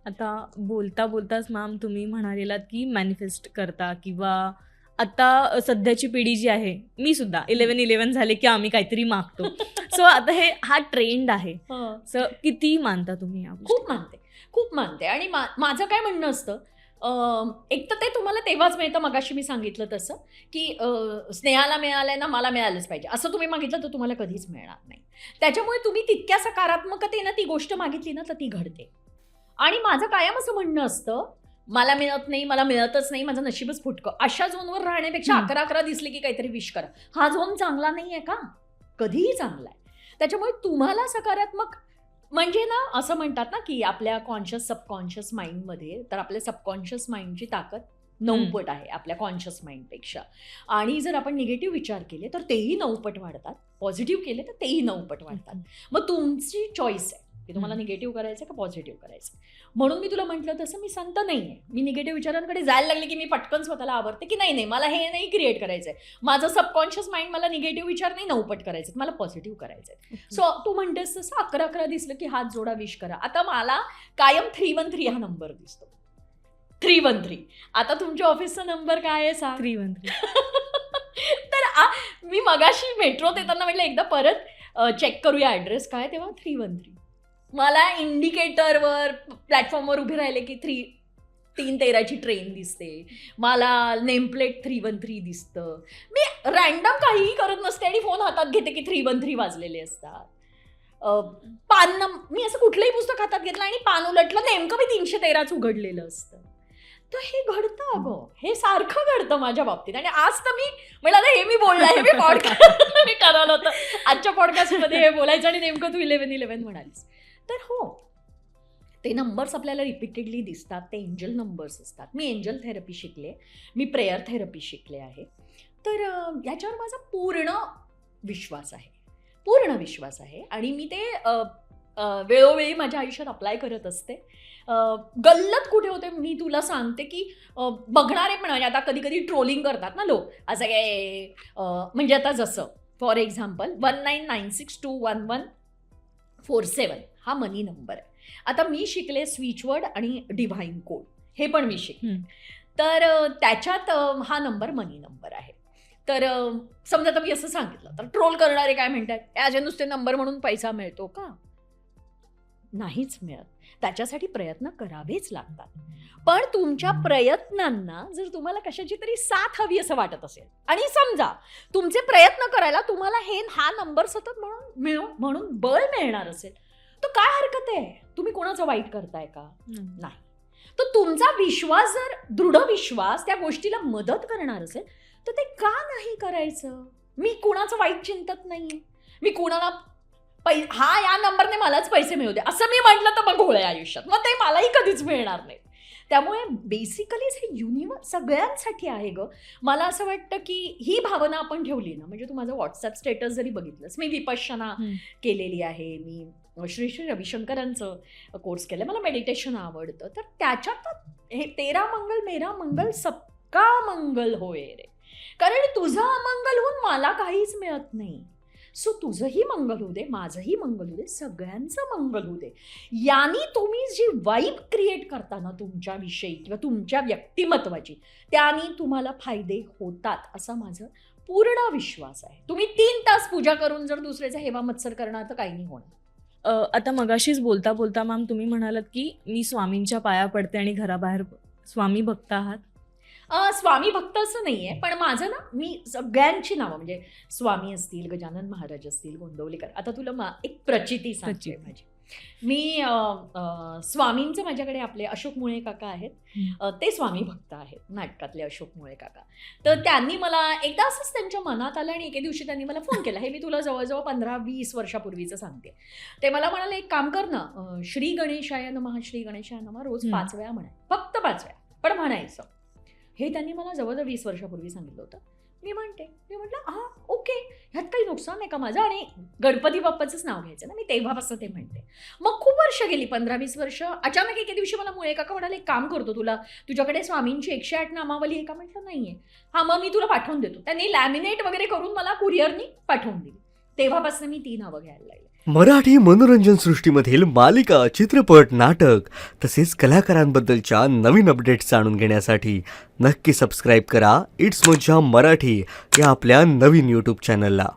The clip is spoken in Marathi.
आता बोलता बोलताच मॅम तुम्ही म्हणालेलात की मॅनिफेस्ट करता किंवा आता सध्याची पिढी जी आहे, मी सुद्धा 11-11 झाले की आम्ही काहीतरी मागतो. सो आता हा ट्रेंड आहे. सो किती मानता तुम्ही या गोष्टी? खूप मानते, खूप मानते. आणि माझं काय म्हणणं असतं, एक तर ते तुम्हाला तेव्हाच मिळतं, मगाशी मी सांगितलं तसं, की स्नेहाला मिळालंय ना, मला मिळालंच पाहिजे असं तुम्ही मागितलं तर तुम्हाला कधीच मिळणार नाही. त्याच्यामुळे तुम्ही तितक्या सकारात्मकतेनं ती गोष्ट मागितली ना तर ती घडते. आणि माझं कायम असं म्हणणं असतं, मला मिळत नाही, मला मिळतच नाही, माझं नशीबच फुटकं, अशा झोनवर राहण्यापेक्षा 11-11 दिसले की काहीतरी विश करा. हा झोन चांगला नाहीये का? कधीही चांगला आहे. त्याच्यामुळे तुम्हाला सकारात्मक, म्हणजे ना असं म्हणतात ना की आपल्या कॉन्शियस सबकॉन्शियस माइंडमध्ये, तर आपल्या सबकॉन्शियस माइंडची ताकद 9 पट आहे आपल्या कॉन्शियस माइंडपेक्षा. आणि जर आपण निगेटिव्ह विचार केले तर तेही 9 पट वाढतात, पॉझिटिव्ह केले तर तेही 9 पट वाढतात. मग तुमची चॉईस आहे की तुम्हाला निगेटिव्ह करायचं का पॉझिटिव्ह करायचं. म्हणून मी तुला म्हटलं तसं मी संत नाही आहे. मी निगेटिव्ह विचारांकडे जायला लागले की मी पटकन स्वतःला आवडते की नाही मला हे नाही क्रिएट करायचं आहे. माझं सबकॉन्शियस माइंड मला निगेटिव्ह विचार नाही 9 पट करायचे, मला पॉझिटिव्ह करायचं आहे. सो तू म्हणतेस तसं 11-11 दिसलं की हात जोडा, विश करा. आता मला कायम 313 हा नंबर दिसतो. 313. आता तुमच्या ऑफिसचा नंबर काय आहे सांग? 313. तर मी मगाशी मेट्रोत येताना म्हटलं एकदा परत चेक करूया ॲड्रेस काय, तेव्हा 313. मला इंडिकेटरवर प्लॅटफॉर्मवर उभे राहिले की 313ची ट्रेन दिसते, मला नेमप्लेट 313 दिसतं. मी रॅन्डम काहीही करत नसते आणि फोन हातात घेते की 313 वाजलेले असतात. मी असं कुठलंही पुस्तक हातात घेतलं आणि पान उलटलं, नेमकं मी 313च उघडलेलं असतं. तर हे घडतं अगं, हे सारखं घडतं माझ्या बाबतीत. आणि आज तर मी म्हणाला हे मी बोलला, हे मी पॉडकास्ट मी ठरवलं होतं आजच्या पॉडकास्टमध्ये हे बोलायचं आणि नेमकं तू 11-11 म्हणालीस. तर हो, ते नंबर्स आपल्याला रिपीटेडली दिसतात, ते एंजल नंबर्स असतात. मी एंजल थेरपी शिकले, मी प्रेयर थेरपी शिकले आहे. तर याच्यावर माझा पूर्ण विश्वास आहे, पूर्ण विश्वास आहे. आणि मी ते वेळोवेळी माझ्या आयुष्यात अप्लाय करत असते. गल्लत कुठे होते मी तुला सांगते की बघणारे पण आता कधी कधी ट्रोलिंग करतात ना लोक, असं काय म्हणजे आता जसं फॉर एक्झाम्पल 1996211147 हा मनी नंबर आहे. आता मी शिकले स्विचवर्ड आणि डिव्हाइन कोड, हे पण मी शिकले. तर त्याच्यात हा नंबर मनी नंबर आहे. तर समजा आता मी असं सांगितलं तर ट्रोल करणारे काय म्हणतात, याचे नुसते नंबर म्हणून पैसा मिळतो का? नाहीच मिळत. त्याच्यासाठी प्रयत्न करावेच लागतात. पण तुमच्या प्रयत्नांना जर तुम्हाला कशाची तरी साथ हवी असं वाटत असेल आणि समजा तुमचे प्रयत्न करायला तुम्हाला हा नंबर सतत म्हणून बळ मिळणार असेल, तर काय हरकत आहे? तुम्ही कोणाचं वाईट करताय का? नाही. तर तुमचा विश्वास जर दृढ विश्वास त्या गोष्टीला मदत करणार असेल तर ते का नाही करायचं? मी कुणाचं वाईट चिंतत नाहीये. मी कुणाला हा या नंबरने मलाच पैसे मिळू दे असं मी म्हटलं तर मग घोळ आहे आयुष्यात, मग ते मलाही कधीच मिळणार नाही. त्यामुळे बेसिकलीच हे युनिवर्स सगळ्यांसाठी आहे ग. मला असं वाटतं की ही भावना आपण ठेवली ना, म्हणजे तू माझं व्हॉट्सअप स्टेटस जरी बघितलंस, मी विपश्यना केलेली आहे, मी श्री श्री रविशंकरांचं कोर्स केलं, मला मेडिटेशन आवडतं. तर त्याच्यात हे 13 मंगल मेरा मंगल सबका मंगल होय रे, कारण तुझं अमंगल होऊन मला काहीच मिळत नाही. सो तुझंही मंगल होऊ दे, माझंही मंगल होऊ दे, सगळ्यांचं मंगल होऊ दे. यानी तुम्ही जी वाईब क्रिएट करता ना तुमच्याविषयी किंवा तुमच्या व्यक्तिमत्वाची, त्यानी तुम्हाला फायदे होतात असा माझा पूर्ण विश्वास आहे. तुम्ही 3 तास पूजा करून जर दुसऱ्याचा हेवा मत्सर करणार तर काही नाही होणार. आता मगाशीच बोलता बोलता मॅम तुम्ही म्हणालात की मी स्वामींच्या पाया पडते आणि घराबाहेर स्वामी भक्त आहात. स्वामी भक्त असं नाही आहे, पण माझं ना, मी सगळ्यांची नावं म्हणजे स्वामी असतील, गजानन महाराज असतील, गोंदवलेकर. आता तुला एक प्रचिती सांगते माझी. मी स्वामींचं माझ्याकडे आपले अशोक मुळे काका आहेत, ते स्वामी भक्त आहेत, नाटकातले अशोक मुळे काका. तर त्यांनी मला एकदा असंच त्यांच्या मनात आलं आणि एके दिवशी त्यांनी मला फोन केला. हे मी तुला जवळजवळ 15-20 वर्षापूर्वीचं सांगते. ते मला म्हणाले एक काम कर ना, श्री गणेशाय नमः, श्री गणेशाय नमः रोज 5 वेळा म्हणाय, फक्त 5 वेळा पण म्हणायचं. हे त्यांनी मला जवळजवळ 20 वर्षापूर्वी सांगितलं होतं. मी म्हटलं हां ओके, ह्यात काही नुकसान आहे का माझं? आणि गणपती बाप्पाचंच नाव घ्यायचं ना, मी तेव्हापासून ते म्हणते. मग खूप वर्ष गेली, 15-20 वर्ष. अचानक एके दिवशी मला मुळे काका म्हणाले एक काम करतो, तुझ्याकडे स्वामींची 108 नामावली आहे का? म्हटलं नाहीये. हां मग मी तुला पाठवून देतो. त्यांनी लॅमिनेट वगैरे करून मला कुरिअरनी पाठवून दिली. तेव्हापासून मी ती नावं घ्यायला लागले. मराठी मनोरंजन सृष्टीमधील मालिका, चित्रपट, नाटक तसेच कलाकारांबद्दलच्या नवीन अपडेट्स जाणून घेण्यासाठी नक्की सबस्क्राईब करा इट्स मज्जा मराठी या आपल्या नवीन यूट्यूब चॅनलला.